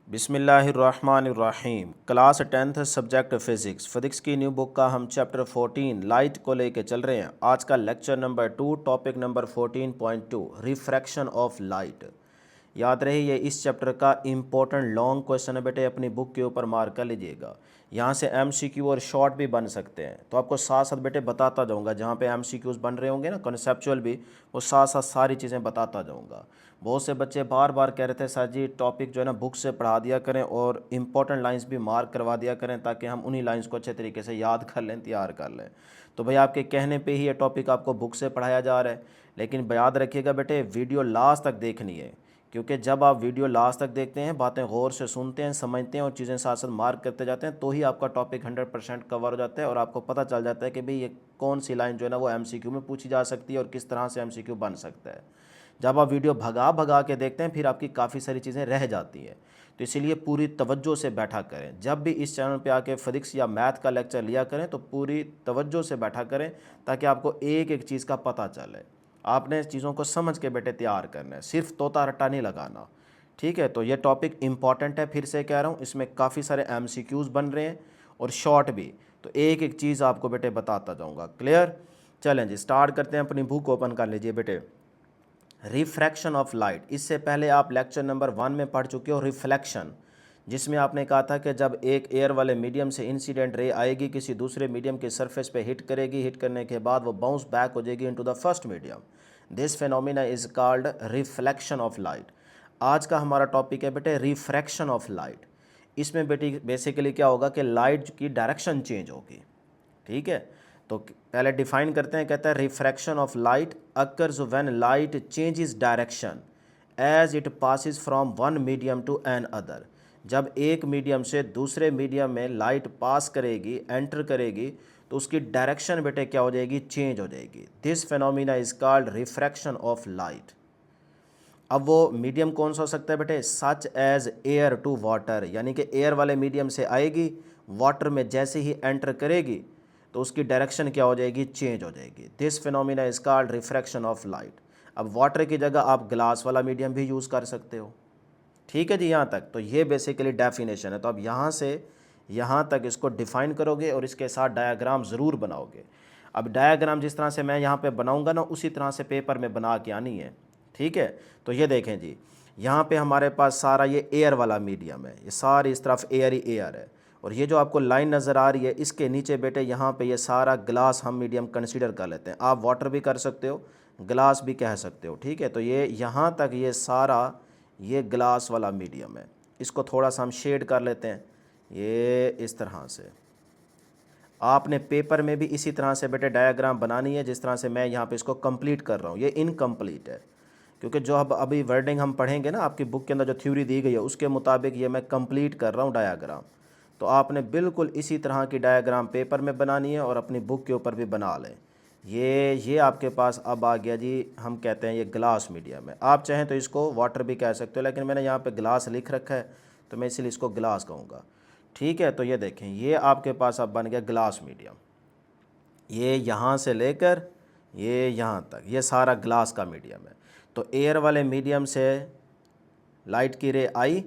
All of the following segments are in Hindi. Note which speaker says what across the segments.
Speaker 1: बिस्मिल्लाहिर्रहमानिर्रहीम। क्लास 10th सब्जेक्ट फ़िज़िक्स की न्यू बुक का हम चैप्टर 14 लाइट को लेके चल रहे हैं। आज का lecture number 2 topic number 14.2 refraction of light. याद रहे ये इस चैप्टर का इम्पोर्टेंट लॉन्ग क्वेश्चन है बेटे, अपनी बुक के ऊपर मार्क कर लीजिएगा। यहाँ से एमसीक्यू और शॉर्ट भी बन सकते हैं, तो आपको साथ साथ बेटे बताता जाऊँगा। जहाँ पे एमसीक्यूज़ बन रहे होंगे ना कॉन्सेप्चुअल भी, वो साथ साथ सारी चीज़ें बताता जाऊँगा। बहुत से बच्चे बार बार कह रहे थे सर जी टॉपिक जो है ना बुक से पढ़ा दिया करें और इम्पोर्टेंट लाइंस भी मार्क करवा दिया करें, ताकि हम उन्हीं लाइंस को अच्छे तरीके से याद कर लें, तैयार कर लें। तो भाई आपके कहने पे ही ये टॉपिक आपको बुक से पढ़ाया जा रहा है, लेकिन याद रखिएगा बेटे वीडियो लास्ट तक देखनी है, क्योंकि जब आप वीडियो लास्ट तक देखते हैं, बातें गौर से सुनते हैं, समझते हैं और चीज़ें साथ साथ मार्क करते जाते हैं, तो ही आपका टॉपिक 100% कवर हो जाता है और आपको पता चल जाता है कि भाई ये कौन सी लाइन जो है ना वो एमसीक्यू में पूछी जा सकती है और किस तरह से एमसीक्यू बन सकता है। जब आप वीडियो भगा भगा के देखते हैं, फिर आपकी काफ़ी सारी चीज़ें रह जाती हैं। तो इसीलिए पूरी तवज्जो से बैठा करें। जब भी इस चैनल पे आके फिजिक्स या मैथ का लेक्चर लिया करें तो पूरी तवज्जो से बैठा करें, ताकि आपको एक एक चीज़ का पता चले। आपने चीज़ों को समझ के बेटे तैयार करना है, सिर्फ तोता रट्टा नहीं लगाना। ठीक है, तो ये टॉपिक इंपॉर्टेंट है, फिर से कह रहा हूँ। इसमें काफ़ी सारे एमसीक्यूज़ बन रहे हैं और शॉर्ट भी, तो एक एक चीज़ आपको बेटे बताता जाऊँगा। क्लियर? चलें जी, स्टार्ट करते हैं। अपनी बुक ओपन कर लीजिए बेटे। रिफ्रैक्शन ऑफ लाइट, इससे पहले आप लेक्चर नंबर 1 में पढ़ चुके हो रिफ्लेक्शन, जिसमें आपने कहा था कि जब एक एयर वाले मीडियम से इंसिडेंट रे आएगी, किसी दूसरे मीडियम के सरफेस पे हिट करेगी, हिट करने के बाद वो बाउंस बैक हो जाएगी into the first medium. This phenomena is called reflection of light. आज का हमारा टॉपिक है बेटे रिफ्रैक्शन ऑफ लाइट। इसमें बेटी बेसिकली क्या होगा कि लाइट की डायरेक्शन चेंज होगी। ठीक है, तो पहले डिफाइन करते हैं। कहता है refraction of light occurs when light changes direction as it passes from one medium to another. जब एक मीडियम से दूसरे मीडियम में लाइट पास करेगी, एंटर करेगी, तो उसकी डायरेक्शन बेटे क्या हो जाएगी? चेंज हो जाएगी। This phenomena is called refraction of light. अब वो मीडियम कौन सा हो सकता है बेटे? Such as air to water, यानी कि एयर वाले मीडियम से आएगी, वाटर में जैसे ही एंटर करेगी तो उसकी डायरेक्शन क्या हो जाएगी? चेंज हो जाएगी। This phenomena is called refraction of light. अब वाटर की जगह आप ग्लास वाला मीडियम भी यूज़ कर सकते हो। ठीक है जी, यहाँ तक तो ये बेसिकली डेफिनेशन है। तो अब यहाँ से यहाँ तक इसको डिफ़ाइन करोगे और इसके साथ डायग्राम ज़रूर बनाओगे। अब डायग्राम जिस तरह से मैं यहाँ पे बनाऊँगा ना, उसी तरह से पेपर में बना के आनी है। ठीक है, तो ये देखें जी, यहाँ पे हमारे पास सारा ये एयर वाला मीडियम है, ये सारी इस तरफ एयर ही एयर है। और ये जो आपको लाइन नज़र आ रही है, इसके नीचे बेटे यहाँ पे ये सारा ग्लास हम मीडियम कंसीडर कर लेते हैं। आप वाटर भी कर सकते हो, ग्लास भी कह सकते हो। ठीक है, तो ये यहाँ तक ये सारा ये ग्लास वाला मीडियम है। इसको थोड़ा सा हम शेड कर लेते हैं, ये इस तरह से। आपने पेपर में भी इसी तरह से बेटे डायग्राम बनानी है, जिस तरह से मैं यहाँ पे इसको कंप्लीट कर रहा हूँ। ये इनकम्प्लीट है, क्योंकि जो अब अभी वर्डिंग हम पढ़ेंगे ना, आपकी बुक के अंदर जो थ्योरी दी गई है उसके मुताबिक ये मैं कंप्लीट कर रहा हूँ डायग्राम। तो आपने बिल्कुल इसी तरह की डायग्राम पेपर में बनानी है और अपनी बुक के ऊपर भी बना लें। ये आपके पास अब आ गया जी, हम कहते हैं ये ग्लास मीडियम है। आप चाहें तो इसको वाटर भी कह सकते हो, लेकिन मैंने यहाँ पे ग्लास लिख रखा है तो मैं इसलिए इसको ग्लास कहूँगा। ठीक है, तो ये देखें, ये आपके पास अब बन गया ग्लास मीडियम। ये यहाँ से लेकर ये यहाँ तक ये सारा ग्लास का मीडियम है। तो एयर वाले मीडियम से लाइट की रे आई,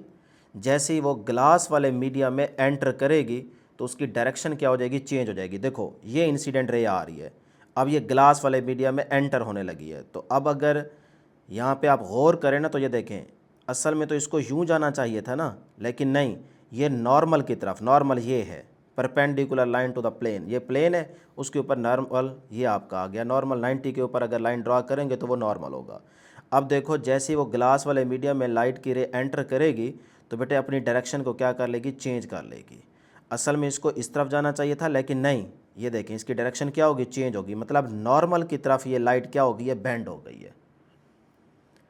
Speaker 1: जैसे ही वो ग्लास वाले मीडियम में एंटर करेगी तो उसकी डायरेक्शन क्या हो जाएगी? चेंज हो जाएगी। देखो ये इंसिडेंट रे आ रही है, अब ये ग्लास वाले मीडियम में एंटर होने लगी है। तो अब अगर यहाँ पे आप गौर करें ना, तो ये देखें, असल में तो इसको यूँ जाना चाहिए था ना, लेकिन नहीं, ये नॉर्मल की तरफ, नॉर्मल ये है, perpendicular line to the plane, ये प्लेन है, उसके ऊपर नॉर्मल ये आपका आ गया। नॉर्मल 90 के ऊपर अगर लाइन ड्रा करेंगे तो वो नॉर्मल होगा। अब देखो, जैसे ही वो ग्लास वाले मीडियम में लाइट की रे एंटर करेगी तो बेटे अपनी डायरेक्शन को क्या कर लेगी? चेंज कर लेगी। असल में इसको इस तरफ जाना चाहिए था, लेकिन नहीं, ये देखें इसकी डायरेक्शन क्या होगी? चेंज होगी। मतलब नॉर्मल की तरफ ये लाइट क्या होगी? ये बेंड हो गई है।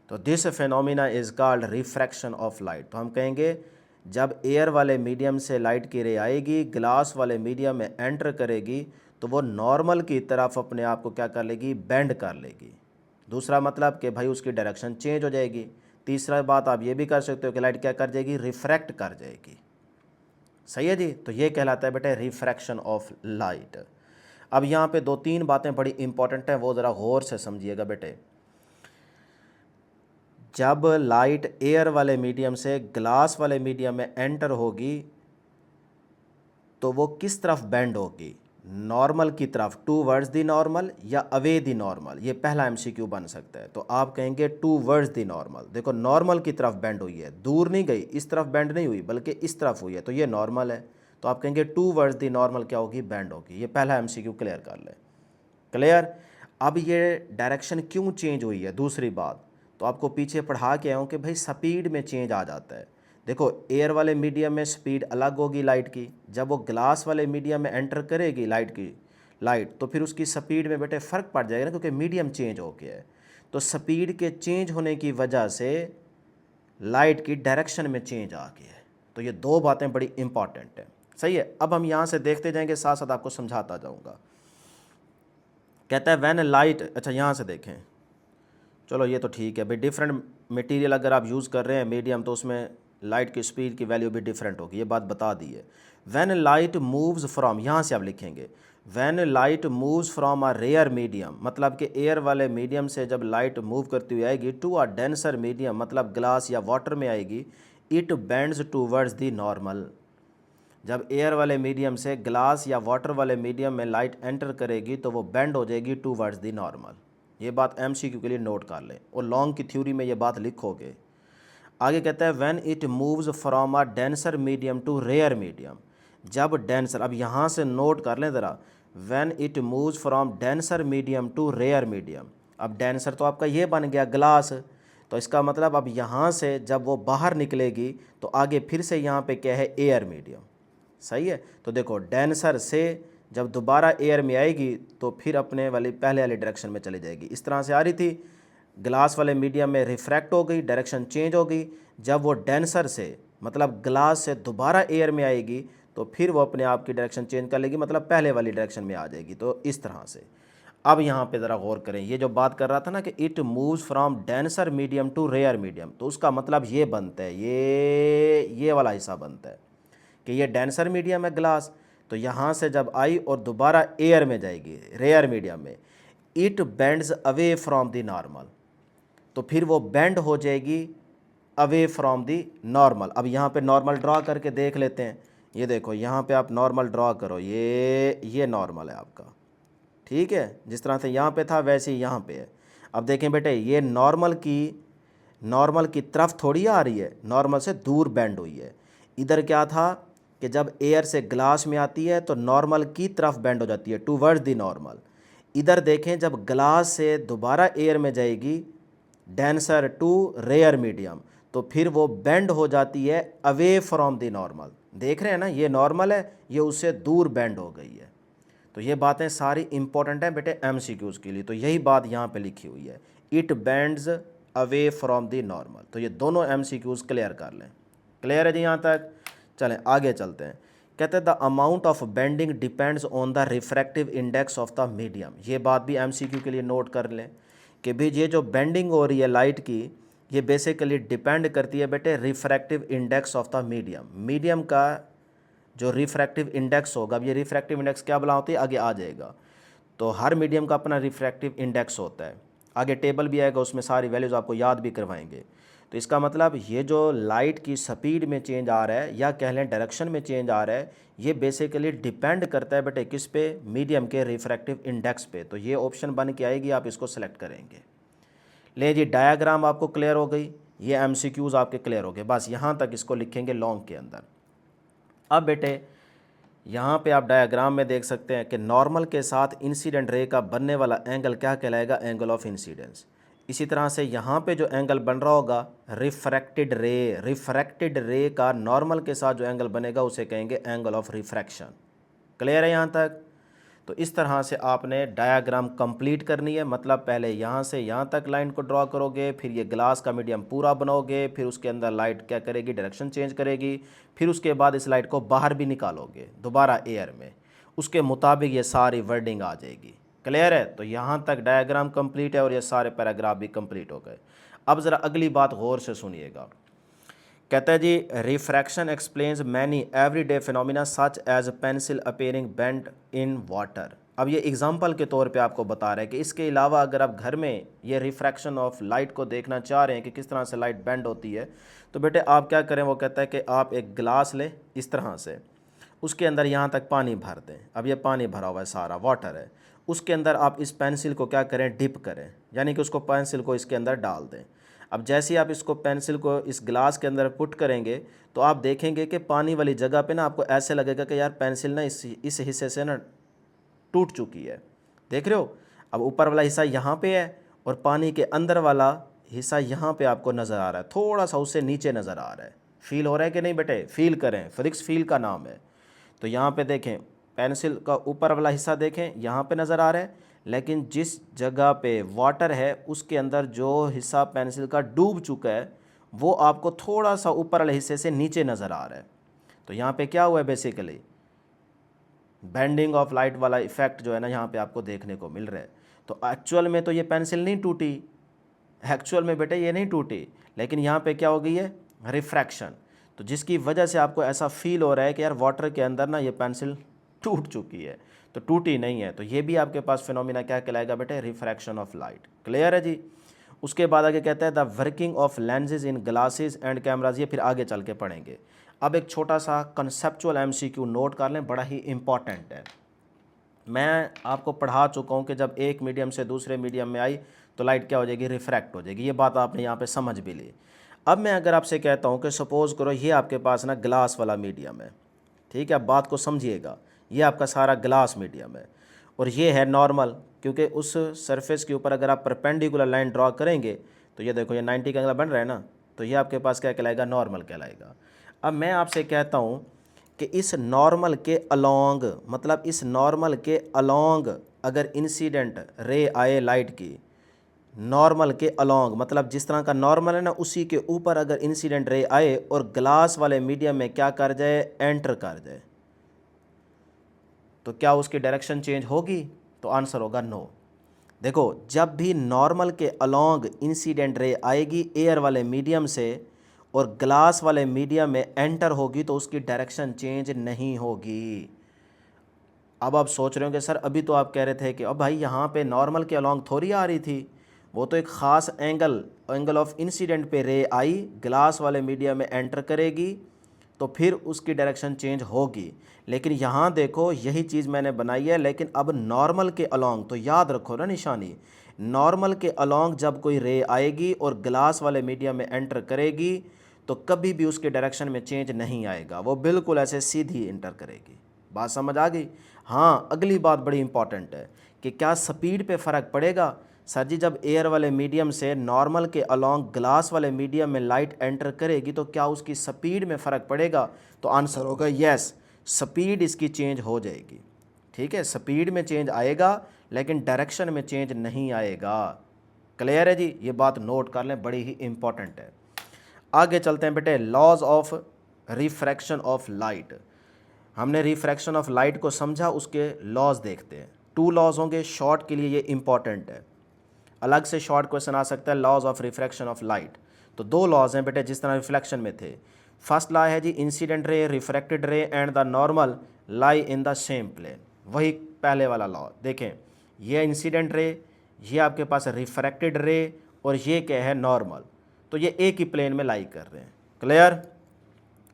Speaker 1: तो this phenomena is called refraction of light. तो हम कहेंगे जब एयर वाले मीडियम से लाइट की रे आएगी, ग्लास वाले मीडियम में एंटर करेगी, तो वो नॉर्मल की तरफ अपने आप को क्या कर लेगी? बेंड कर लेगी। दूसरा मतलब कि भाई उसकी डायरेक्शन चेंज हो जाएगी। तीसरा बात आप ये भी कर सकते हो कि लाइट क्या कर जाएगी? रिफ्रैक्ट कर जाएगी। सही है जी, तो ये कहलाता है बेटे रिफ्रैक्शन ऑफ लाइट। अब यहाँ पे दो तीन बातें बड़ी इंपॉर्टेंट हैं, वो ज़रा गौर से समझिएगा बेटे। जब लाइट एयर वाले मीडियम से ग्लास वाले मीडियम में एंटर होगी तो वो किस तरफ बेंड होगी, नॉर्मल की तरफ, टूवर्ड्स दी नॉर्मल या अवे दी नॉर्मल। ये पहला एमसीक्यू बन सकता है। तो आप कहेंगे टूवर्ड्स दी नॉर्मल। देखो नॉर्मल की तरफ बेंड हुई है, दूर नहीं गई, इस तरफ बेंड नहीं हुई बल्कि इस तरफ हुई है, तो ये नॉर्मल है। तो आप कहेंगे टूवर्ड्स दी नॉर्मल क्या होगी, बेंड होगी। ये पहला एमसीक्यू क्लियर कर ले। क्लियर। अब ये डायरेक्शन क्यों चेंज हुई है, दूसरी बात तो आपको पीछे पढ़ा के आया हूँ कि भाई स्पीड में चेंज आ जाता है। देखो एयर वाले मीडियम में स्पीड अलग होगी लाइट की, जब वो ग्लास वाले मीडियम में एंटर करेगी लाइट तो फिर उसकी स्पीड में बेटे फ़र्क पड़ जाएगा ना, क्योंकि मीडियम चेंज हो गया है। तो स्पीड के चेंज होने की वजह से लाइट की डायरेक्शन में चेंज आ गया है। तो ये दो बातें बड़ी इंपॉर्टेंट हैं। सही है। अब हम यहाँ से देखते जाएंगे, साथ साथ आपको समझाता जाऊँगा। कहता है व्हेन लाइट, अच्छा यहाँ से देखें, चलो ये तो ठीक है भाई, डिफरेंट मटेरियल अगर आप यूज़ कर रहे हैं मीडियम तो उसमें लाइट की स्पीड की वैल्यू भी डिफरेंट होगी, ये बात बता दी है। व्हेन लाइट मूव्स फ्रॉम, यहाँ से आप लिखेंगे when light moves from a rare medium, मतलब कि एयर वाले मीडियम से जब लाइट मूव करती हुई आएगी टू अ डेंसर मीडियम, मतलब ग्लास या वाटर में आएगी, it bends towards the normal. जब एयर वाले मीडियम से ग्लास या वाटर वाले मीडियम में लाइट एंटर करेगी तो वो बेंड हो जाएगी टूवर्ड्स द नॉर्मल। ये बात एमसीक्यू के लिए नोट कर लें और लॉन्ग की थ्योरी में ये बात लिखोगे। आगे कहता है when it moves from a denser medium to rare medium, जब डेंसर, अब यहाँ से नोट कर लें ज़रा, when it moves from denser medium to rare medium. अब डेंसर तो आपका ये बन गया ग्लास, तो इसका मतलब अब यहाँ से जब वो बाहर निकलेगी तो आगे फिर से यहाँ पे क्या है, एयर मीडियम। सही है। तो देखो डेंसर से जब दोबारा एयर में आएगी तो फिर अपने वाली पहले वाली डायरेक्शन में चली जाएगी। इस तरह से आ रही थी, ग्लास वाले मीडियम में रिफ्रैक्ट हो गई, डायरेक्शन चेंज हो गई। जब वो डेंसर से मतलब ग्लास से दोबारा एयर में आएगी तो फिर वो अपने आप की डायरेक्शन चेंज कर लेगी, मतलब पहले वाली डायरेक्शन में आ जाएगी। तो इस तरह से अब यहाँ पे ज़रा गौर करें, ये जो बात कर रहा था ना कि it moves from denser medium to rare medium, तो उसका मतलब ये बनता है, ये वाला हिस्सा बनता है कि ये डेंसर मीडियम है ग्लास, तो यहाँ से जब आई और दोबारा एयर में जाएगी रेयर मीडियम में, it bends away from the normal, तो फिर वो बेंड हो जाएगी अवे फ्रॉम द नॉर्मल। अब यहाँ पे नॉर्मल ड्रा करके देख लेते हैं। ये देखो यहाँ पे आप नॉर्मल ड्रा करो, ये नॉर्मल है आपका, ठीक है, जिस तरह से यहाँ पे था वैसे ही यहाँ पे है। अब देखें बेटे ये नॉर्मल की तरफ थोड़ी आ रही है, नॉर्मल से दूर बेंड हुई है। इधर क्या था कि जब एयर से ग्लास में आती है तो नॉर्मल की तरफ बेंड हो जाती है, टूवर्ड्स द नॉर्मल। इधर देखें जब ग्लास से दोबारा एयर में जाएगी डेंसर टू रेयर मीडियम, तो फिर वो बेंड हो जाती है अवे फ्रॉम द नॉर्मल। देख रहे हैं ना, ये नॉर्मल है, ये उससे दूर बेंड हो गई है। तो ये बातें सारी इंपॉर्टेंट हैं बेटे एमसीक्यूज़ के लिए, तो यही बात यहाँ पे लिखी हुई है, it bends away from the normal. तो ये दोनों एमसीक्यूज़ क्लियर कर लें। क्लियर है जी यहाँ तक। चलें आगे चलते हैं। कहते हैं the amount of bending depends on the refractive index of the medium. ये बात भी एमसीक्यू के लिए नोट कर लें कि भाई ये जो बेंडिंग हो रही है लाइट की, ये बेसिकली डिपेंड करती है बेटे refractive index of the medium. Medium का जो रिफ्रैक्टिव इंडेक्स होगा, अब ये रिफ्रैक्टिव इंडेक्स क्या बला होती है आगे आ जाएगा। तो हर मीडियम का अपना रिफ्रैक्टिव इंडेक्स होता है, आगे टेबल भी आएगा, उसमें सारी वैल्यूज़ आपको याद भी करवाएंगे। तो इसका मतलब ये जो लाइट की स्पीड में चेंज आ रहा है या कह लें डायरेक्शन में चेंज आ रहा है, ये बेसिकली डिपेंड करता है बेटे किस पे, मीडियम के रिफ्रैक्टिव इंडेक्स पे। तो ये ऑप्शन बन के आएगी, आप इसको सेलेक्ट करेंगे। ले जी डायग्राम आपको क्लियर हो गई, ये एमसीक्यूज़ आपके क्लियर हो गए, बस यहाँ तक इसको लिखेंगे लॉन्ग के अंदर। अब बेटे यहाँ पे आप डायग्राम में देख सकते हैं कि नॉर्मल के साथ इंसिडेंट रे का बनने वाला एंगल क्या कहलाएगा, एंगल ऑफ इंसिडेंस। इसी तरह से यहाँ पे जो एंगल बन रहा होगा रिफ्रैक्टेड रे का नॉर्मल के साथ जो एंगल बनेगा उसे कहेंगे एंगल ऑफ रिफ्रैक्शन। क्लियर है यहाँ तक। तो इस तरह से आपने डायग्राम कंप्लीट करनी है, मतलब पहले यहाँ से यहाँ तक लाइन को ड्रॉ करोगे, फिर ये ग्लास का मीडियम पूरा बनाओगे, फिर उसके अंदर लाइट क्या करेगी, डायरेक्शन चेंज करेगी, फिर उसके बाद इस लाइट को बाहर भी निकालोगे दोबारा एयर में, उसके मुताबिक ये सारी वर्डिंग आ जाएगी। क्लियर है। तो यहाँ तक डायग्राम कंप्लीट है और ये सारे पैराग्राफ भी कंप्लीट हो गए। अब ज़रा अगली बात गौर से सुनिएगा। कहता है जी refraction explains many everyday phenomena such as pencil appearing bent in water. अब ये एग्जांपल के तौर पे आपको बता रहे हैं कि इसके अलावा अगर आप घर में ये रिफ्रैक्शन ऑफ लाइट को देखना चाह रहे हैं कि किस तरह से लाइट बेंड होती है, तो बेटे आप क्या करें, वो कहता है कि आप एक गिलास लें इस तरह से, उसके अंदर यहाँ तक पानी भर दें। अब ये पानी भरा हुआ है, सारा वाटर है, उसके अंदर आप इस पेंसिल को क्या करें, डिप करें, यानी कि उसको पेंसिल को इसके अंदर डाल दें। अब जैसे ही आप इसको पेंसिल को इस गिलास के अंदर पुट करेंगे तो आप देखेंगे कि पानी वाली जगह पे ना आपको ऐसे लगेगा कि यार पेंसिल ना इस हिस्से से ना टूट चुकी है। देख रहे हो, अब ऊपर वाला हिस्सा यहाँ पे है और पानी के अंदर वाला हिस्सा यहाँ पे आपको नज़र आ रहा है, थोड़ा सा उससे नीचे नज़र आ रहा है। फील हो रहा है कि नहीं बेटे, फील करें, फिजिक्स फील का नाम है। तो यहाँ पे देखें, पेंसिल का ऊपर वाला हिस्सा देखें, यहाँ पे नज़र आ रहा है, लेकिन जिस जगह पे वाटर है उसके अंदर जो हिस्सा पेंसिल का डूब चुका है वो आपको थोड़ा सा ऊपर वाले हिस्से से नीचे नज़र आ रहा है। तो यहाँ पे क्या हुआ है, बेसिकली बेंडिंग ऑफ लाइट वाला इफेक्ट जो है ना यहाँ पे आपको देखने को मिल रहा है। तो एक्चुअल में तो ये पेंसिल नहीं टूटी, एक्चुअल में बेटे ये नहीं टूटी, लेकिन यहाँ पे क्या हो गई है, रिफ्रैक्शन। तो जिसकी वजह से आपको ऐसा फील हो रहा है कि यार वाटर के अंदर ना ये पेंसिल टूट चुकी है, तो टूटी नहीं है। तो ये भी आपके पास फिनोमिना क्या कहलाएगा बेटे, रिफ्रैक्शन ऑफ लाइट। क्लियर है जी। उसके बाद आगे कहता है the working of lenses in glasses and cameras, ये फिर आगे चल के पढ़ेंगे। अब एक छोटा सा कंसेप्चुअल एमसीक्यू नोट कर लें, बड़ा ही इंपॉर्टेंट है। मैं आपको पढ़ा चुका हूँ कि जब एक मीडियम से दूसरे मीडियम में आई तो लाइट क्या हो जाएगी, रिफ्रैक्ट हो जाएगी। ये बात आपने यहाँ पे समझ भी ली। अब मैं अगर आपसे कहता हूँ कि सपोज़ करो ये आपके पास ना ग्लास वाला मीडियम है, ठीक है, अब बात को समझिएगा, ये आपका सारा ग्लास मीडियम है और ये है नॉर्मल, क्योंकि उस सरफेस के ऊपर अगर आप परपेंडिकुलर लाइन ड्रॉ करेंगे तो ये देखो ये 90 का एंगल बन रहा है ना, तो ये आपके पास क्या कहलाएगा, नॉर्मल कहलाएगा। अब मैं आपसे कहता हूँ कि इस नॉर्मल के अलोंग, मतलब इस नॉर्मल के अलोंग अगर इंसिडेंट रे आए लाइट की, नॉर्मल के अलोंग मतलब जिस तरह का नॉर्मल है ना उसी के ऊपर अगर इंसिडेंट रे आए और ग्लास वाले मीडियम में क्या कर जाए, एंटर कर जाए, तो क्या उसकी डायरेक्शन चेंज होगी? तो आंसर होगा नो। देखो, जब भी नॉर्मल के अलोंग इंसिडेंट रे आएगी एयर वाले मीडियम से और ग्लास वाले मीडियम में एंटर होगी तो उसकी डायरेक्शन चेंज नहीं होगी। अब आप सोच रहे हो कि सर अभी तो आप कह रहे थे कि अब भाई यहाँ पे नॉर्मल के अलोंग थोड़ी आ रही थी, वो तो एक ख़ास एंगल ऑफ इंसिडेंट पे रे आई, ग्लास वाले मीडियम में एंटर करेगी तो फिर उसकी डायरेक्शन चेंज होगी। लेकिन यहाँ देखो यही चीज़ मैंने बनाई है, लेकिन अब नॉर्मल के अलोंग, तो याद रखो ना निशानी, नॉर्मल के अलोंग जब कोई रे आएगी और ग्लास वाले मीडियम में एंटर करेगी तो कभी भी उसके डायरेक्शन में चेंज नहीं आएगा, वो बिल्कुल ऐसे सीधी एंटर करेगी। बात समझ आ गई? हाँ, अगली बात बड़ी इंपॉर्टेंट है कि क्या स्पीड पे फ़र्क पड़ेगा? सर जी, जब एयर वाले मीडियम से नॉर्मल के अलोंग ग्लास वाले मीडियम में लाइट एंटर करेगी तो क्या उसकी स्पीड में फ़र्क पड़ेगा? तो आंसर होगा यस, स्पीड इसकी चेंज हो जाएगी। ठीक है, स्पीड में चेंज आएगा लेकिन डायरेक्शन में चेंज नहीं आएगा। क्लियर है जी? ये बात नोट कर लें, बड़ी ही इंपॉर्टेंट है। आगे चलते हैं बेटे, laws of refraction of light. हमने रिफ्रैक्शन ऑफ लाइट को समझा, उसके लॉज देखते हैं। 2 लॉज होंगे, शॉर्ट के लिए ये इंपॉर्टेंट है, अलग से शॉर्ट क्वेश्चन आ सकता है, laws of refraction of light. तो 2 लॉज हैं बेटे जिस तरह रिफ्लेक्शन में थे। फर्स्ट लॉ है जी, incident ray, refracted ray and the normal lie in the same plane. वही पहले वाला लॉ देखें, ये इंसिडेंट रे, ये आपके पास रिफ्रैक्टेड रे और ये क्या है, नॉर्मल, तो ये एक ही प्लेन में लाई कर रहे हैं। क्लियर?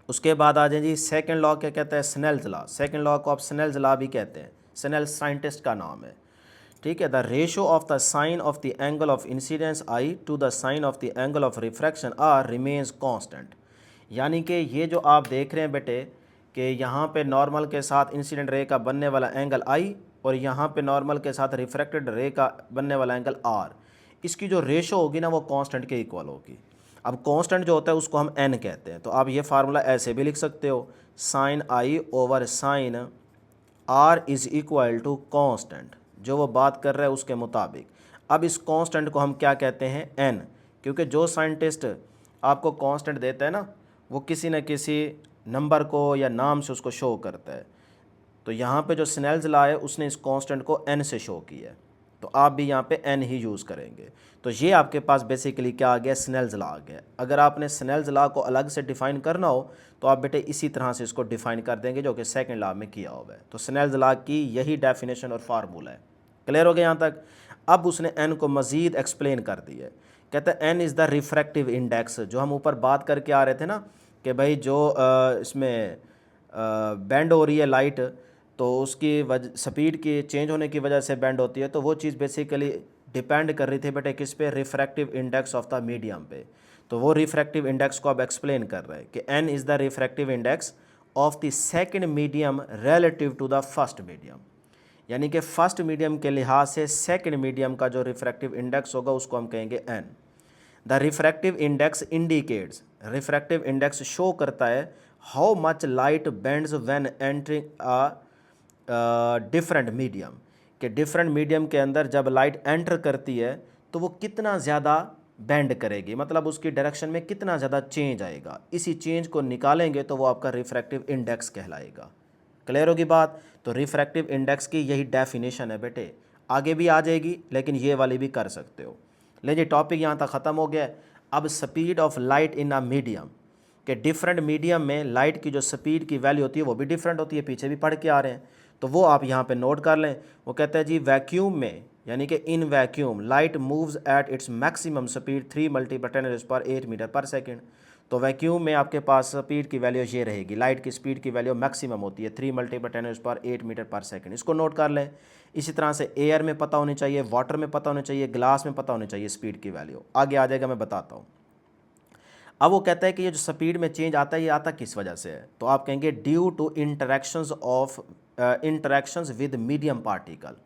Speaker 1: उसके बाद आ जाए जी सेकंड लॉ, क्या कहता है, स्नेल्स लॉ। सेकंड लॉ को आप स्नेल्स लॉ भी कहते हैं, स्नेल्स साइंटिस्ट का नाम है। ठीक है, the ratio of the sine of the angle of incidence i to the sine of the angle of refraction r remains constant. यानी कि ये जो आप देख रहे हैं बेटे कि यहाँ पे नॉर्मल के साथ इंसिडेंट रे का बनने वाला एंगल आई और यहाँ पे नॉर्मल के साथ रिफ्रैक्टेड रे का बनने वाला एंगल आर, इसकी जो रेशो होगी ना वो कांस्टेंट के इक्वल होगी। अब कांस्टेंट जो होता है उसको हम एन कहते हैं, तो आप ये फार्मूला ऐसे भी लिख सकते हो, sine i over sine r is equal to constant, जो वो बात कर रहा है उसके मुताबिक। अब इस कांस्टेंट को हम क्या कहते हैं, एन, क्योंकि जो साइंटिस्ट आपको कांस्टेंट देता है ना वो किसी न किसी नंबर को या नाम से उसको शो करता है। तो यहाँ पे जो स्नेल्स लॉ है उसने इस कांस्टेंट को एन से शो किया है। तो आप भी यहाँ पे n ही यूज़ करेंगे। तो ये आपके पास बेसिकली क्या आ गया, स्नेल्स लॉ आ गया। अगर आपने स्नेल्स लॉ को अलग से डिफ़ाइन करना हो तो आप बेटे इसी तरह से इसको डिफ़ाइन कर देंगे जो कि सेकंड लॉ में किया हुआ है। तो स्नेल्स लॉ की यही डेफिनेशन और फार्मूला है। क्लियर हो गया यहाँ तक। अब उसने n को मज़ीद एक्सप्लेन कर दिया है। कहते हैं n is the refractive index, जो हम ऊपर बात करके आ रहे थे ना कि भाई जो इसमें बेंड हो रही है लाइट, तो उसकी स्पीड की चेंज होने की वजह से बेंड होती है, तो वो चीज़ बेसिकली डिपेंड कर रही थी बेटे किस पे, refractive index of the medium पे। तो वो रिफ्रैक्टिव इंडेक्स को अब एक्सप्लेन कर रहे हैं कि n is the refractive index of the second medium relative to the first medium, यानी कि फर्स्ट मीडियम के लिहाज से सेकंड मीडियम का जो रिफ्रैक्टिव इंडेक्स होगा उसको हम कहेंगे n। The refractive index indicates, refractive index show करता है how much light bends when entering a different medium, कि डिफरेंट मीडियम के अंदर जब लाइट एंटर करती है तो वो कितना ज़्यादा बेंड करेगी, मतलब उसकी डायरेक्शन में कितना ज़्यादा चेंज आएगा। इसी चेंज को निकालेंगे तो वो आपका रिफ्रैक्टिव इंडेक्स कहलाएगा। क्लियर होगी बात। तो रिफ्रैक्टिव इंडेक्स की यही डेफिनेशन है बेटे, आगे भी आ जाएगी लेकिन ये वाली भी कर सकते हो। लेकिन टॉपिक यहाँ तक ख़त्म हो गया। अब speed of light in a medium, कि डिफरेंट मीडियम में लाइट की जो स्पीड की वैल्यू होती है वो भी डिफरेंट होती है, पीछे भी पढ़ के आ रहे हैं, तो वो आप यहाँ पे नोट कर लें। वो कहता है जी वैक्यूम में, यानी कि in vacuum light moves at its maximum speed 3 × 10⁸ metre per second. तो वैक्यूम में आपके पास स्पीड की वैल्यू ये रहेगी, लाइट की स्पीड की वैल्यू मैक्सिमम होती है 3 × 10⁸ मीटर पर सेकेंड, इसको नोट कर लें। इसी तरह से एयर में पता होनी चाहिए, वाटर में पता होनी चाहिए, ग्लास में पता होनी चाहिए स्पीड की वैल्यू। आगे आ जाएगा, मैं बताता हूँ। अब वो कहता है कि ये जो स्पीड में चेंज आता है ये आता किस वजह से है, तो आप कहेंगे due to interactions with medium particle.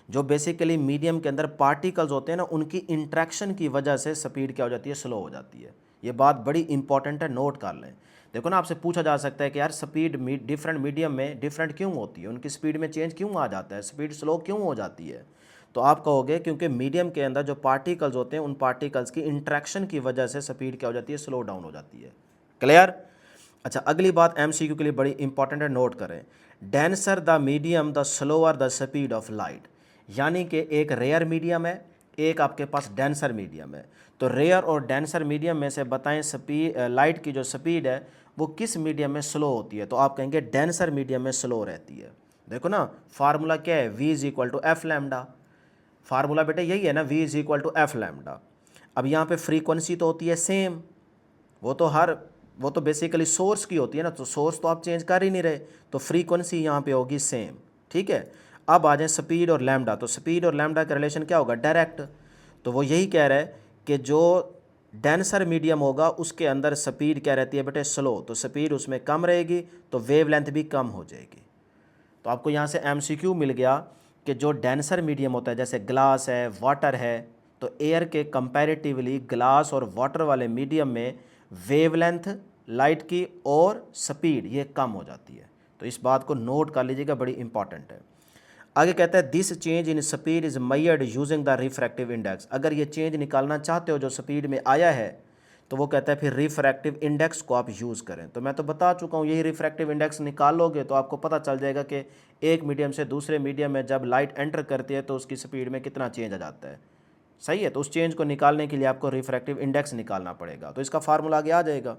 Speaker 1: जो बेसिकली मीडियम के अंदर पार्टिकल्स होते हैं ना, उनकी इंटरेक्शन की वजह से स्पीड क्या हो जाती है, स्लो हो जाती है। ये बात बड़ी इंपॉर्टेंट है, नोट कर लें। देखो ना, आपसे पूछा जा सकता है कि यार स्पीड डिफरेंट मीडियम में डिफरेंट क्यों होती है, उनकी स्पीड में चेंज क्यों आ जाता है, स्पीड स्लो क्यों हो जाती है। तो आप कहोगे क्योंकि मीडियम के अंदर जो पार्टिकल्स होते हैं उन पार्टिकल्स की इंट्रैक्शन की वजह से स्पीड क्या हो जाती है, स्लो डाउन हो जाती है। क्लियर। अच्छा, अगली बात एमसीक्यू के लिए बड़ी इंपॉर्टेंट है, नोट करें। Denser the medium the slower the speed of light, यानी कि एक रेयर मीडियम है, एक आपके पास डेंसर मीडियम है। तो रेयर और डेंसर मीडियम में से बताएं लाइट की जो स्पीड है वो किस मीडियम में स्लो होती है, तो आप कहेंगे डेंसर मीडियम में स्लो रहती है। देखो ना, फार्मूला क्या है, v = f लैम्डा। फार्मूला बेटे यही है ना, v = f लैम्डा। अब यहाँ पे फ्रीक्वेंसी तो होती है सेम, वो तो बेसिकली सोर्स की होती है ना, तो सोर्स तो आप चेंज कर ही नहीं रहे, तो फ्रीक्वेंसी यहाँ पे होगी सेम। ठीक है। अब आ जाए स्पीड और लैम्डा, तो स्पीड और लैम्डा का रिलेशन क्या होगा, डायरेक्ट। तो वो यही कह रहा है कि जो डेंसर मीडियम होगा उसके अंदर स्पीड क्या रहती है बेटे, स्लो, तो स्पीड उसमें कम रहेगी तो वेवलेंथ भी कम हो जाएगी। तो आपको यहाँ से एमसीक्यू मिल गया कि जो डेंसर मीडियम होता है, जैसे ग्लास है, वाटर है, तो एयर के कंपैरेटिवली ग्लास और वाटर वाले मीडियम में वेवलेंथ लाइट की और स्पीड ये कम हो जाती है। तो इस बात को नोट कर लीजिएगा, बड़ी इंपॉर्टेंट है। आगे कहता है this change in speed is measured using the refractive index. अगर ये चेंज निकालना चाहते हो जो स्पीड में आया है, तो वो कहता है फिर रिफ्रैक्टिव इंडेक्स को आप यूज़ करें। तो मैं तो बता चुका हूँ, यही रिफ्रैक्टिव इंडेक्स निकाल लोगे तो आपको पता चल जाएगा कि एक मीडियम से दूसरे मीडियम में जब लाइट एंटर करती है तो उसकी स्पीड में कितना चेंज आ जाता है। सही है। तो उस चेंज को निकालने के लिए आपको रिफ्रैक्टिव इंडेक्स निकालना पड़ेगा, तो इसका फार्मूला आगे आ जाएगा।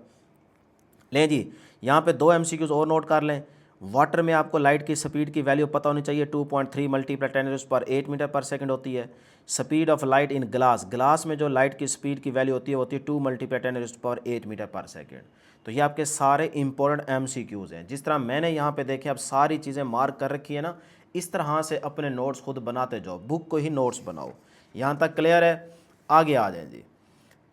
Speaker 1: लें जी, यहाँ पे 2 MCQs और नोट कर लें। वाटर में आपको लाइट की स्पीड की वैल्यू पता होनी चाहिए, 2.3 × 10⁸ मीटर पर सेकंड होती है। Speed of light in glass, glass में जो लाइट की स्पीड की वैल्यू होती है 2 × 10⁸ मीटर पर सेकंड। तो ये आपके सारे इंपॉर्टेंट MCQs हैं। जिस तरह मैंने यहाँ पे देखे अब सारी चीज़ें मार्क कर रखी है ना, इस तरह से अपने नोट्स खुद बनाते जाओ, बुक को ही नोट्स बनाओ। यहाँ तक क्लियर है, आगे आ जाए जी।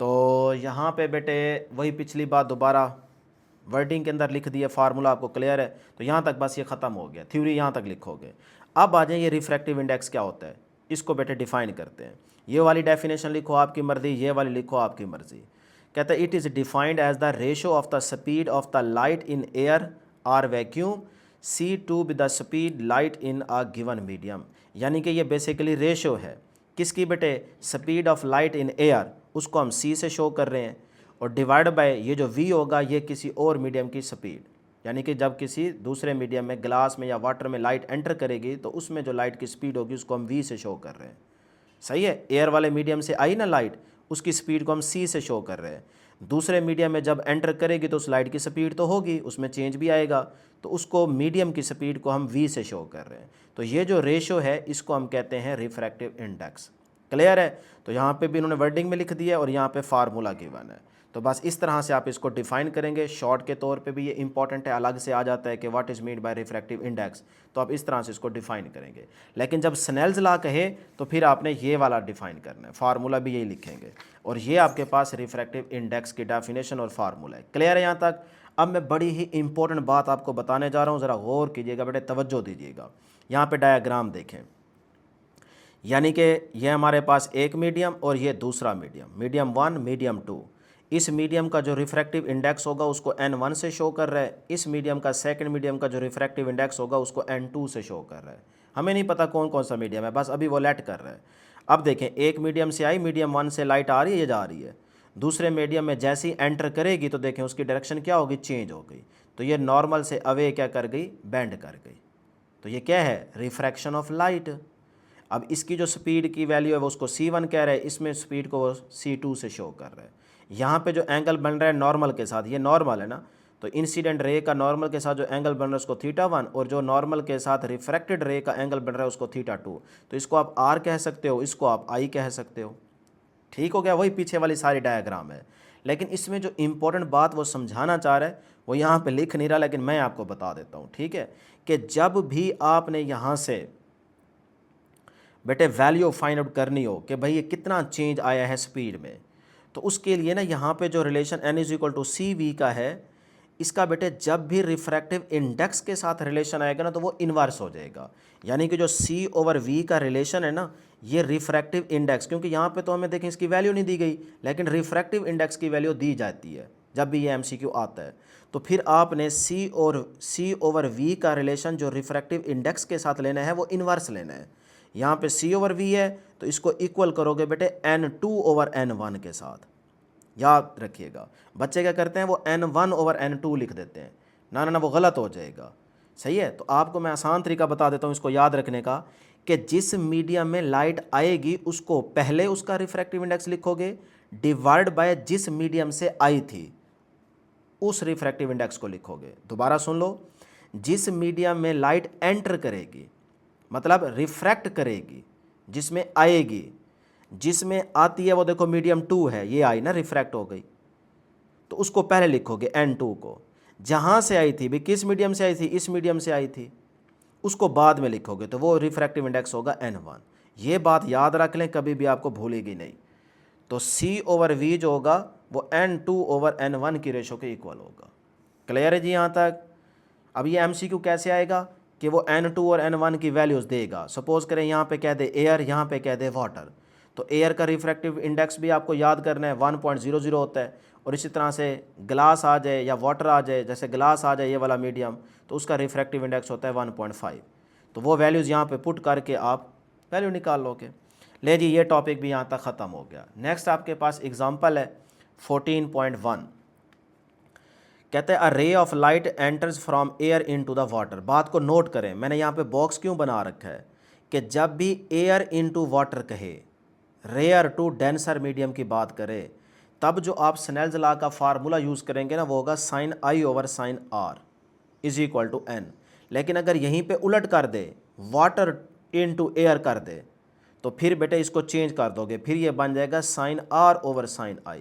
Speaker 1: तो यहाँ पे बेटे वही पिछली बात दोबारा वर्डिंग के अंदर लिख दिया, फार्मूला आपको क्लियर है। तो यहाँ तक बस ये ख़त्म हो गया, थ्योरी यहाँ तक लिखोगे। अब आ जाए ये रिफ्रैक्टिव इंडेक्स क्या होता है, इसको बेटे डिफाइन करते हैं। ये वाली डेफिनेशन लिखो आपकी मर्ज़ी, ये वाली लिखो आपकी मर्ज़ी। कहता है it is defined as the ratio of the speed of the light in air or vacuum C2 with the speed light in a given medium. यानी कि ये बेसिकली रेशो है किसकी बेटे, speed of light in air, उसको हम C से शो कर रहे हैं, और डिवाइड बाय ये जो V होगा ये किसी और मीडियम की स्पीड, यानी कि जब किसी दूसरे मीडियम में, ग्लास में या वाटर में लाइट एंटर करेगी तो उसमें जो लाइट की स्पीड होगी उसको हम V से शो कर रहे हैं। सही है, एयर वाले मीडियम से आई ना लाइट, उसकी स्पीड को हम c से शो कर रहे हैं। दूसरे मीडियम में जब एंटर करेगी तो उस लाइट की स्पीड तो होगी, उसमें चेंज भी आएगा, तो उसको मीडियम की स्पीड को हम v से शो कर रहे हैं। तो ये जो रेशो है इसको हम कहते हैं रिफ्रैक्टिव इंडेक्स। क्लियर है? तो यहाँ पे भी इन्होंने वर्डिंग में लिख दिया और यहाँ पे फार्मूला गिवन है। तो बस इस तरह से आप इसको डिफाइन करेंगे। शॉर्ट के तौर पे भी ये इंपॉर्टेंट है, अलग से आ जाता है कि what is mean by refractive index, तो आप इस तरह से इसको डिफाइन करेंगे। लेकिन जब स्नेल्स लॉ कहे तो फिर आपने ये वाला डिफाइन करना है, फार्मूला भी यही लिखेंगे, और ये आपके पास रिफ्रैक्टिव इंडेक्स की डेफिनेशन और फार्मूला है। क्लियर है यहाँ तक? अब मैं बड़ी ही इंपॉर्टेंट बात आपको बताने जा रहा हूँ, ज़रा गौर कीजिएगा बेटे, तवज्जो दीजिएगा। यहाँ पे डायग्राम देखें, यानी कि ये हमारे पास एक मीडियम और ये दूसरा मीडियम, मीडियम 1 मीडियम 2। इस मीडियम का जो रिफ्रैक्टिव इंडेक्स होगा उसको n1 से शो कर रहा है, इस मीडियम का सेकंड मीडियम का जो रिफ्रैक्टिव इंडेक्स होगा उसको n2 से शो कर रहा है। हमें नहीं पता कौन कौन सा मीडियम है, बस अभी वो लेट कर रहा है। अब देखें, एक मीडियम से आई, मीडियम 1 से लाइट आ रही है, ये जा रही है। दूसरे मीडियम में जैसे ही एंटर करेगी तो देखें उसकी डायरेक्शन क्या होगी, चेंज हो गई। तो ये नॉर्मल से अवे क्या कर गई, बेंड कर गई। तो ये क्या है, रिफ्रैक्शन ऑफ लाइट। अब इसकी जो स्पीड की वैल्यू है वो उसको c1 कह रहा है, इसमें स्पीड को वो c2 से शो कर रहा है। यहाँ पे जो एंगल बन रहा है नॉर्मल के साथ, ये नॉर्मल है ना, तो इंसिडेंट रे का नॉर्मल के साथ जो एंगल बन रहा है उसको θ1, और जो नॉर्मल के साथ रिफ्रैक्टेड रे का एंगल बन रहा है उसको θ2। तो इसको आप r कह सकते हो, इसको आप I कह सकते हो। ठीक हो गया? वही पीछे वाली सारी डायग्राम है। लेकिन इसमें जो इंपॉर्टेंट बात वो समझाना चाह रहा है वो यहाँ पे लिख नहीं रहा, लेकिन मैं आपको बता देता हूँ। ठीक है, कि जब भी आपने यहाँ से बेटे वैल्यू फाइंड आउट करनी हो कि भाई ये कितना चेंज आया है स्पीड में, तो उसके लिए ना यहाँ पे जो रिलेशन n=cv का है, इसका बेटे जब भी रिफ्रैक्टिव इंडेक्स के साथ रिलेशन आएगा ना तो वो इन्वर्स हो जाएगा। यानी कि जो c/v का रिलेशन है ना, ये रिफ्रैक्टिव इंडेक्स, क्योंकि यहाँ पे तो हमें देखें इसकी वैल्यू नहीं दी गई, लेकिन रिफ्रैक्टिव इंडेक्स की वैल्यू दी जाती है जब भी ये MCQ आता है। तो फिर आपने c/v का रिलेशन जो रिफ्रैक्टिव इंडेक्स के साथ लेना है वो इन्वर्स लेना है। यहाँ पे c/v है तो इसको इक्वल करोगे बेटे n2/n1 के साथ। याद रखिएगा, बच्चे क्या करते हैं वो n1/n2 लिख देते हैं, ना ना ना वो गलत हो जाएगा। सही है? तो आपको मैं आसान तरीका बता देता हूँ इसको याद रखने का, कि जिस मीडियम में लाइट आएगी उसको पहले उसका रिफ्रैक्टिव इंडेक्स लिखोगे, डिवाइड बाय जिस मीडियम से आई थी उस रिफ्रैक्टिव इंडेक्स को लिखोगे। दोबारा सुन लो, जिस मीडियम में लाइट एंटर करेगी, मतलब रिफ्रैक्ट करेगी, जिसमें आएगी, जिसमें आती है वो देखो मीडियम 2 है, ये आई ना, रिफ्रैक्ट हो गई, तो उसको पहले लिखोगे n2 को। जहाँ से आई थी भी, किस मीडियम से आई थी, इस मीडियम से आई थी, उसको बाद में लिखोगे तो वो रिफ्रैक्टिव इंडेक्स होगा n1। ये बात याद रख लें, कभी भी आपको भूलेगी नहीं। तो c/v जो होगा वो n2/n1 की रेशो के इक्वल होगा। क्लियर है जी यहाँ तक? अब ये MCQ कैसे आएगा कि वो n2 और n1 की वैल्यूज़ देगा। सपोज़ करें यहाँ पे कह दे एयर, यहाँ पे कह दे वाटर, तो एयर का रिफ्रैक्टिव इंडेक्स भी आपको याद करना है, 1.00 होता है। और इसी तरह से ग्लास आ जाए या वाटर आ जाए, जैसे ग्लास आ जाए ये वाला मीडियम, तो उसका रिफ्रैक्टिव इंडेक्स होता है 1.5। तो वो वैल्यूज़ यहाँ पे पुट करके आप वैल्यू निकाल लोगे। ले जी, ये टॉपिक भी यहाँ तक ख़त्म हो गया। नेक्स्ट आपके पास एग्जाम्पल है 14.1। कहते हैं a ray of light enters from air into the water. बात को नोट करें, मैंने यहाँ पे बॉक्स क्यों बना रखा है कि जब भी एयर इनटू वाटर कहे, रेयर टू डेंसर मीडियम की बात करें, तब जो आप स्नेल्स लॉ का फार्मूला यूज़ करेंगे ना वो होगा sin I/sin R = n। लेकिन अगर यहीं पे उलट कर दे, वाटर इनटू एयर कर दे, तो फिर बेटे इसको चेंज कर दोगे, फिर ये बन जाएगा sin R/sin I।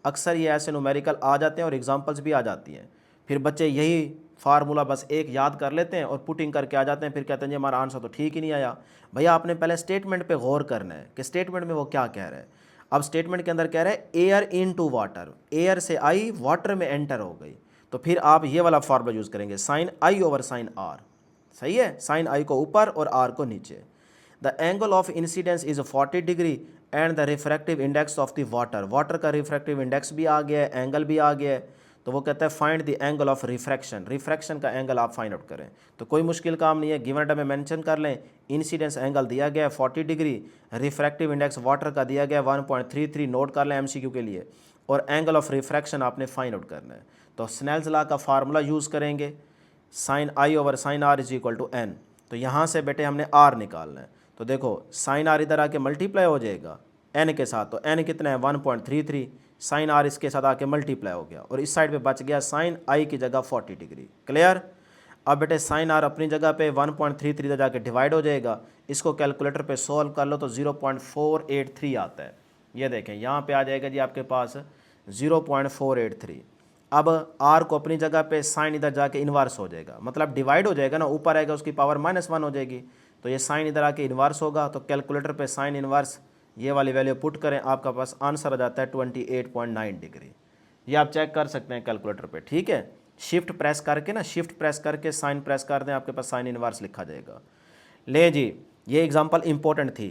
Speaker 1: अक्सर ये ऐसे न्यूमेरिकल आ जाते हैं और एग्जांपल्स भी आ जाती हैं, फिर बच्चे यही फार्मूला बस एक याद कर लेते हैं और पुटिंग करके आ जाते हैं, फिर कहते हैं जी हमारा आंसर तो ठीक ही नहीं आया। भैया आपने पहले स्टेटमेंट पे गौर करना है कि स्टेटमेंट में वो क्या कह रहा है। अब स्टेटमेंट के अंदर कह रहा है एयर इनटू वाटर, एयर से आई वाटर में एंटर हो गई, तो फिर आप ये वाला फार्मूला यूज़ करेंगे sin I/sin R। सही है? sin I को ऊपर और R को नीचे। The angle of incidence is 40 degree and the refractive index of the water. Water का रिफ्रैक्टिव इंडेक्स भी आ गया है, एंगल भी आ गया है, तो वो कहता है find the angle of refraction. Refraction का एंगल आप फाइंड आउट करें, तो कोई मुश्किल काम नहीं है, गिवन डाटा में मेंशन कर लें। इंसिडेंस एंगल दिया गया है 40 डिग्री, रिफ्रैक्टिव इंडेक्स वाटर का दिया गया 1.33, नोट कर लें MCQ के लिए, और एंगल ऑफ रिफ्रैक्शन आपने फाइंड आउट करना है। तो स्नेल्स लॉ का फार्मूला यूज़ करेंगे sin I/sin R = n। तो यहाँ से बेटे हमने R निकालना है, तो देखो साइन आर इधर आके मल्टीप्लाई हो जाएगा एन के साथ, तो एन कितना है 1.33, साइन आर इसके साथ आके मल्टीप्लाई हो गया और इस साइड पे बच गया साइन आई की जगह 40 डिग्री। क्लियर। अब बेटे साइन आर अपनी जगह पे 1.33 इधर जाके डिवाइड हो जाएगा, इसको कैलकुलेटर पे सॉल्व कर लो तो 0.483 आता है। ये देखें यहाँ पे आ जाएगा जी आपके पास 0.483। अब आर को अपनी जगह पे साइन इधर जाके इन्वर्स हो जाएगा, मतलब डिवाइड हो जाएगा ना, ऊपर आएगा उसकी पावर -1 हो जाएगी, तो ये साइन इधर आके इन्वर्स होगा, तो कैलकुलेटर पे साइन इन्वर्स ये वाली वैल्यू पुट करें, आपका पास आंसर आ जाता है 28.9 डिग्री। ये आप चेक कर सकते हैं कैलकुलेटर पे, ठीक है। शिफ्ट प्रेस करके ना, शिफ्ट प्रेस करके साइन प्रेस कर दें, आपके पास साइन इन्वर्स लिखा जाएगा। ले जी, ये एग्जांपल इंपॉर्टेंट थी।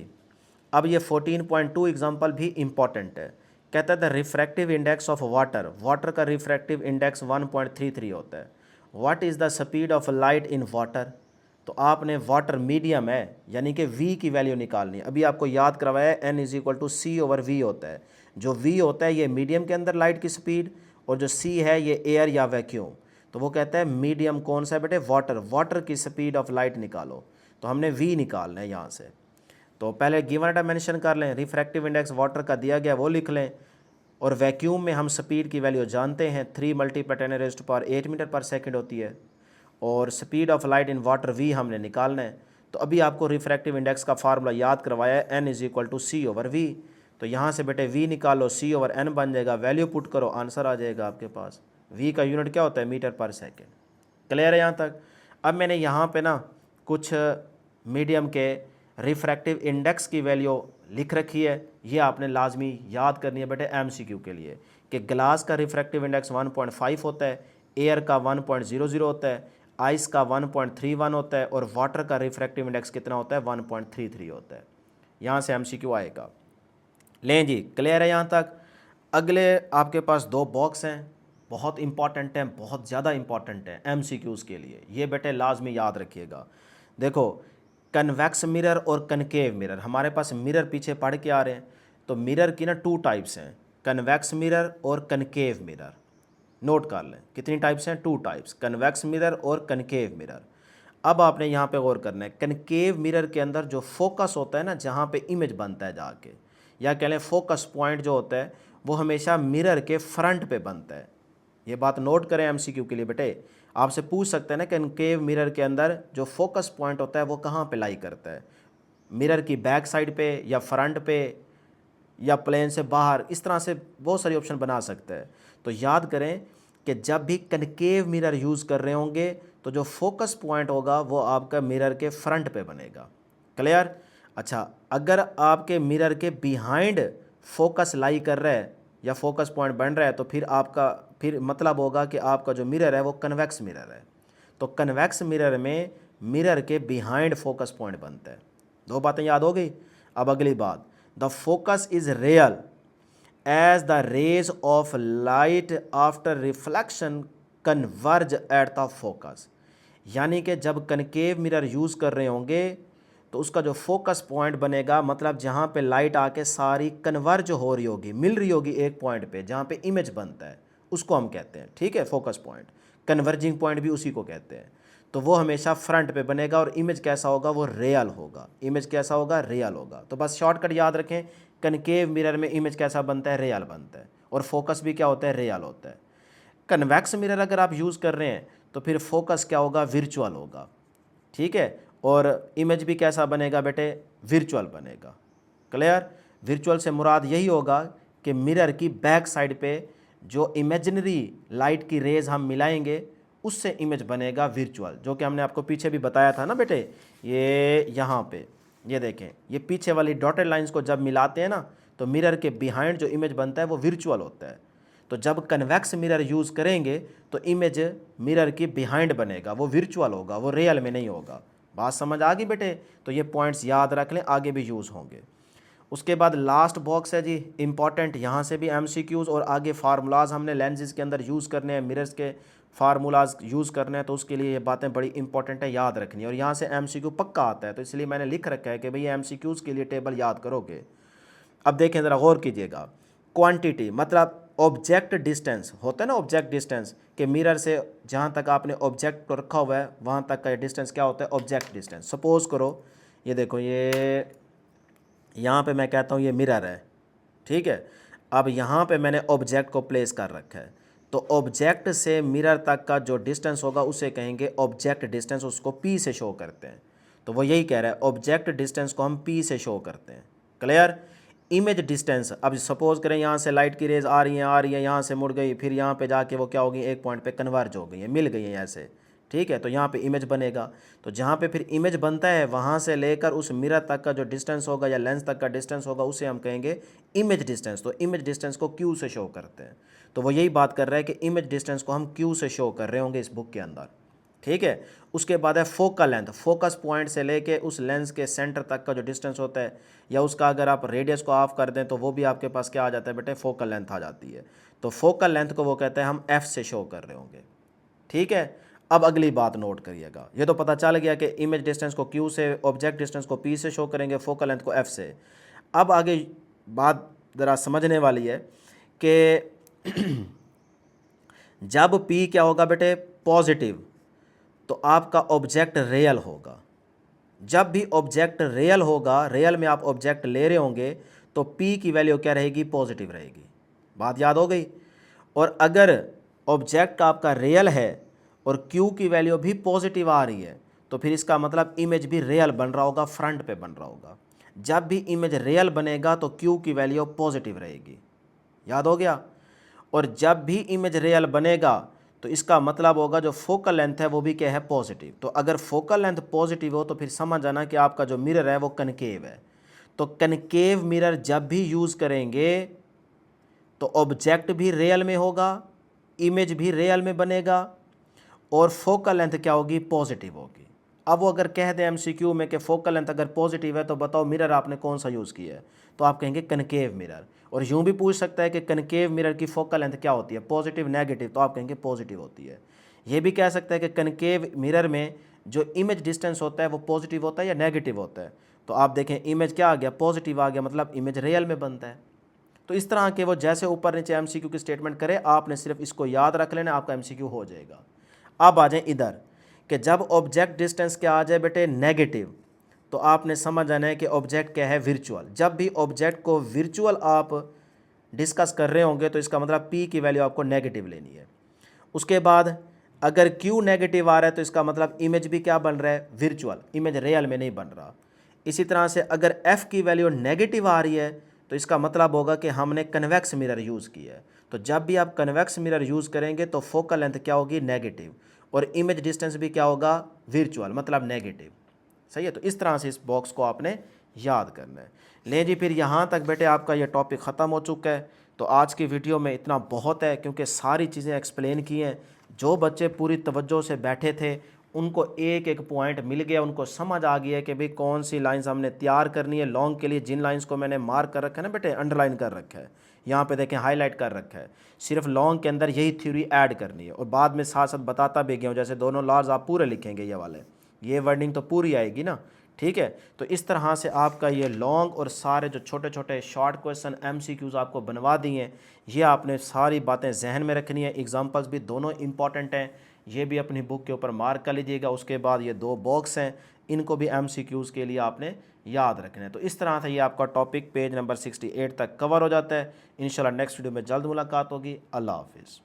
Speaker 1: अब ये 14.2 एग्जांपल भी इंपॉर्टेंट है। कहता है the refractive index of water, water का रिफ्रैक्टिव इंडेक्स 1.33 होता है। What is the speed of light in water. तो आपने वाटर मीडियम है यानी कि v की वैल्यू निकालनी है। अभी आपको याद करवाया n = c/v होता है। जो v होता है ये मीडियम के अंदर लाइट की स्पीड, और जो c है ये एयर या वैक्यूम। तो वो कहता है मीडियम कौन सा है बेटे, वाटर, वाटर की स्पीड ऑफ लाइट निकालो। तो हमने v निकालना है यहाँ से। तो पहले गिवन डाटा मेंशन कर लें, रिफ्रैक्टिव इंडेक्स वाटर का दिया गया वो लिख लें, और वैक्यूम में हम स्पीड की वैल्यू जानते हैं 3 × 10⁻⁸ मीटर/सेकंड होती है, और speed of light in water v हमने निकालना है। तो अभी आपको रिफ्रैक्टिव इंडेक्स का फार्मूला याद करवाया है n = c/v। तो यहाँ से बेटे v निकालो, c/n बन जाएगा, वैल्यू पुट करो, आंसर आ जाएगा आपके पास। v का यूनिट क्या होता है, मीटर/सेकंड। क्लियर है यहाँ तक। अब मैंने यहाँ पे ना कुछ मीडियम के रिफ्रैक्टिव इंडेक्स की वैल्यू लिख रखी है, ये आपने लाजमी याद करनी है बेटे MCQ के लिए, कि ग्लास का रिफ्रैक्टिव इंडेक्स 1.5 होता है, एयर का 1.00 होता है, आइस का 1.31 होता है, और वाटर का रिफ्रैक्टिव इंडेक्स कितना होता है, 1.33 होता है। यहाँ से MCQ आएगा। लें जी, क्लियर है यहाँ तक। अगले आपके पास 2 बॉक्स हैं, बहुत इंपॉर्टेंट हैं, बहुत ज़्यादा इंपॉर्टेंट हैं MCQs के लिए, ये बेटे लाजमी याद रखिएगा। देखो कन्वेक्स मिरर और कनकेव मिरर, हमारे पास मिरर पीछे पढ़ के आ रहे हैं। तो मिरर की ना 2 टाइप्स हैं, कन्वेक्स मिरर और कनकेव मिरर। नोट कर लें कितनी टाइप्स हैं, 2 टाइप्स, कन्वेक्स मिरर और कनकेव मिरर। अब आपने यहाँ पे गौर करना है, कनकेव मिरर के अंदर जो फोकस होता है ना, जहाँ पे इमेज बनता है जाके, या कह लें फोकस पॉइंट जो होता है वो हमेशा मिरर के फ्रंट पे बनता है। ये बात नोट करें MCQ के लिए बेटे, आपसे पूछ सकते हैं ना कनकेव मिरर के अंदर जो फोकस पॉइंट होता है वो कहाँ पे लाई करता है, मिरर की बैक साइड पे या फ्रंट पे या प्लेन से बाहर, इस तरह से बहुत सारी ऑप्शन बना सकते हैं। तो याद करें कि जब भी कनकेव मिरर यूज़ कर रहे होंगे तो जो फोकस पॉइंट होगा वो आपका मिरर के फ्रंट पे बनेगा। क्लियर। अच्छा, अगर आपके मिरर के बिहाइंड फोकस लाई कर रहा है या फोकस पॉइंट बन रहा है, तो फिर मतलब होगा कि आपका जो मिरर है वो कन्वेक्स मिरर है। तो कन्वेक्स मिरर में मिरर के बिहाइंड फोकस पॉइंट बनता है। 2 बातें याद हो गई। अब अगली बात, the focus is real as the rays of light after reflection converge at the focus. यानी कि जब कनकेव मिरर यूज़ कर रहे होंगे तो उसका जो फोकस पॉइंट बनेगा, मतलब जहाँ पे लाइट आके सारी कन्वर्ज हो रही होगी, मिल रही होगी एक पॉइंट पे जहाँ पे इमेज बनता है, उसको हम कहते हैं, ठीक है, फोकस पॉइंट। कन्वर्जिंग पॉइंट भी उसी को कहते हैं। तो वो हमेशा फ्रंट पे बनेगा, और इमेज कैसा होगा, वो रियल होगा। इमेज कैसा होगा, रियल होगा। तो बस शॉर्टकट याद रखें, कनकेव मिरर में इमेज कैसा बनता है, रियल बनता है, और फोकस भी क्या होता है, रियल होता है। कन्वेक्स मिरर अगर आप यूज़ कर रहे हैं तो फिर फोकस क्या होगा, विर्चुअल होगा, ठीक है, और इमेज भी कैसा बनेगा बेटे, विर्चुअल बनेगा। क्लियर। विर्चुअल से मुराद यही होगा कि मिरर की बैक साइड पे जो इमेजिनरी लाइट की रेज हम मिलाएंगे उससे इमेज बनेगा विर्चुअल, जो कि हमने आपको पीछे भी बताया था ना बेटे। ये यहाँ पे ये देखें, ये पीछे वाली डॉटेड लाइंस को जब मिलाते हैं ना तो मिरर के बिहाइंड जो इमेज बनता है वो विर्चुअल होता है। तो जब कन्वेक्स मिरर यूज़ करेंगे तो इमेज मिरर की बिहाइंड बनेगा, वो विर्चुअल होगा, वो रियल में नहीं होगा। बात समझ आ गई बेटे। तो ये पॉइंट्स याद रख लें, आगे भी यूज़ होंगे। उसके बाद लास्ट बॉक्स है जी इंपॉर्टेंट, यहाँ से भी MCQs और आगे फार्मूलाज हमने लेंसेज के अंदर यूज़ करने हैं, मिरर्स के फार्मूलाज यूज़ करने हैं, तो उसके लिए ये बातें बड़ी इंपॉर्टेंट है, याद रखनी है। और यहाँ से MCQ पक्का आता है, तो इसलिए मैंने लिख रखा है कि भैया MCQs के लिए टेबल याद करोगे। अब देखें ज़रा गौर कीजिएगा, क्वांटिटी मतलब ऑब्जेक्ट डिस्टेंस होता है ना, ऑब्जेक्ट डिस्टेंस के मिरर से जहाँ तक आपने ऑब्जेक्ट को रखा हुआ है वहाँ तक का डिस्टेंस क्या होता है, ऑब्जेक्ट डिस्टेंस। सपोज करो ये देखो, ये यहाँ पे मैं कहता हूँ ये मिरर है, ठीक है। अब यहाँ पे मैंने ऑब्जेक्ट को प्लेस कर रखा है, तो ऑब्जेक्ट से मिरर तक का जो डिस्टेंस होगा उसे कहेंगे ऑब्जेक्ट डिस्टेंस, उसको पी से शो करते हैं। तो वो यही कह रहा है, ऑब्जेक्ट डिस्टेंस को हम पी से शो करते हैं। क्लियर। इमेज डिस्टेंस, अब सपोज करें यहाँ से लाइट की रेज आ रही है, यहाँ से मुड़ गई, फिर यहाँ पे जाके वो क्या होगी, एक पॉइंट पे कन्वर्ज हो गई है, मिल गई है ऐसे, ठीक है। तो यहाँ पे इमेज बनेगा, तो जहाँ पे फिर इमेज बनता है वहाँ से लेकर उस मिरर तक का जो डिस्टेंस होगा या लेंस तक का डिस्टेंस होगा उसे हम कहेंगे इमेज डिस्टेंस। तो इमेज डिस्टेंस को क्यू से शो करते हैं। तो वो यही बात कर रहा है कि इमेज डिस्टेंस को हम क्यू से शो कर रहे होंगे इस बुक के अंदर, ठीक है। उसके बाद है फोकल लेंथ, फोकस पॉइंट से लेके उस लेंस के सेंटर तक का जो डिस्टेंस होता है, या उसका अगर आप रेडियस को ऑफ कर दें तो वो भी आपके पास क्या आ जाता है बेटे, फोकल लेंथ आ जाती है। तो फोकल लेंथ को वो कहते हैं हम एफ से शो कर रहे होंगे, ठीक है। अब अगली बात नोट करिएगा, ये तो पता चल गया कि इमेज डिस्टेंस को क्यू से, ऑब्जेक्ट डिस्टेंस को पी से शो करेंगे, फोकल लेंथ को एफ से। अब आगे बात ज़रा समझने वाली है कि जब पी क्या होगा बेटे, पॉजिटिव, तो आपका ऑब्जेक्ट रियल होगा। जब भी ऑब्जेक्ट रियल होगा, रियल में आप ऑब्जेक्ट ले रहे होंगे, तो पी की वैल्यू क्या रहेगी, पॉजिटिव रहेगी। बात याद हो गई। और अगर ऑब्जेक्ट आपका रियल है और क्यू की वैल्यू भी पॉजिटिव आ रही है, तो फिर इसका मतलब इमेज भी रियल बन रहा होगा, फ्रंट पे बन रहा होगा। जब भी इमेज रियल बनेगा तो क्यू की वैल्यू पॉजिटिव रहेगी, याद हो गया। और जब भी इमेज रियल बनेगा तो इसका मतलब होगा जो फोकल लेंथ है वो भी क्या है, पॉजिटिव। तो अगर फोकल लेंथ पॉजिटिव हो तो फिर समझ जाना कि आपका जो मिरर है वो कनकेव है। तो कनकेव मिरर जब भी यूज़ करेंगे तो ऑब्जेक्ट भी रियल में होगा, इमेज भी रियल में बनेगा, और फोकल लेंथ क्या होगी, पॉजिटिव होगी। अब वो अगर कह दें एमसीक्यू में कि फोकल लेंथ अगर पॉजिटिव है तो बताओ मिरर आपने कौन सा यूज़ किया है, तो आप कहेंगे कनकेव मिरर। और यूँ भी पूछ सकता है कि कनकेव मिरर की फोकल लेंथ क्या होती है, पॉजिटिव नेगेटिव, तो आप कहेंगे पॉजिटिव होती है। ये भी कह सकता है कि कनकेव मिरर में जो इमेज डिस्टेंस होता है वो पॉजिटिव होता है या नेगेटिव होता है। तो आप देखें इमेज क्या आ गया, पॉजिटिव आ गया, मतलब इमेज रियल में बनता है। तो इस तरह के वो जैसे ऊपर नीचे एमसीक्यू की स्टेटमेंट करे, आपने सिर्फ इसको याद रख लेना, आपका एमसीक्यू हो जाएगा। अब आ जाए इधर कि जब ऑब्जेक्ट डिस्टेंस क्या आ जाए बेटे, नेगेटिव, तो आपने समझ आना है कि ऑब्जेक्ट क्या है, विर्चुअल। जब भी ऑब्जेक्ट को विर्चुअल आप डिस्कस कर रहे होंगे तो इसका मतलब पी की वैल्यू आपको नेगेटिव लेनी है। उसके बाद अगर क्यू नेगेटिव आ रहा है तो इसका मतलब इमेज भी क्या बन रहा है, विर्चुअल, इमेज रियल में नहीं बन रहा। इसी तरह से अगर एफ की वैल्यू नेगेटिव आ रही है तो इसका मतलब होगा कि हमने कन्वेक्स मिरर यूज़ किया है। तो जब भी आप कन्वेक्स मिरर यूज़ करेंगे तो फोकल लेंथ क्या होगी, नेगेटिव, और इमेज डिस्टेंस भी क्या होगा, विर्चुअल, मतलब नेगेटिव। सही है। तो इस तरह से इस बॉक्स को आपने याद करना है। ले जी, फिर यहाँ तक बेटे आपका ये टॉपिक ख़त्म हो चुका है। तो आज की वीडियो में इतना बहुत है, क्योंकि सारी चीज़ें एक्सप्लेन की हैं। जो बच्चे पूरी तवज्जो से बैठे थे उनको एक एक पॉइंट मिल गया, उनको समझ आ गया कि भाई कौन सी लाइंस हमने तैयार करनी है। लॉन्ग के लिए जिन लाइंस को मैंने मार्क कर रखा है ना बेटे, अंडरलाइन कर रखा है, यहाँ पे देखें हाईलाइट कर रखा है, सिर्फ लॉन्ग के अंदर यही थ्योरी ऐड करनी है। और बाद में साथ साथ बताता भी गया हूँ, जैसे दोनों लॉज आप पूरे लिखेंगे, ये वाले, ये वर्डिंग तो पूरी आएगी ना, ठीक है। तो इस तरह से आपका ये लॉन्ग और सारे जो छोटे छोटे शॉर्ट क्वेश्चन एमसीक्यूज़ आपको बनवा दिए हैं, ये आपने सारी बातें जहन में रखनी है। एग्जांपल्स भी दोनों इंपॉर्टेंट हैं, ये भी अपनी बुक के ऊपर मार्क कर लीजिएगा। उसके बाद ये दो बॉक्स हैं, इनको भी एमसीक्यूज़ के लिए आपने याद रखना है। तो इस तरह से ये आपका टॉपिक पेज नंबर 68 तक कवर हो जाता है। इंशाल्लाह नेक्स्ट वीडियो में जल्द मुलाकात होगी। अल्लाह हाफिज़।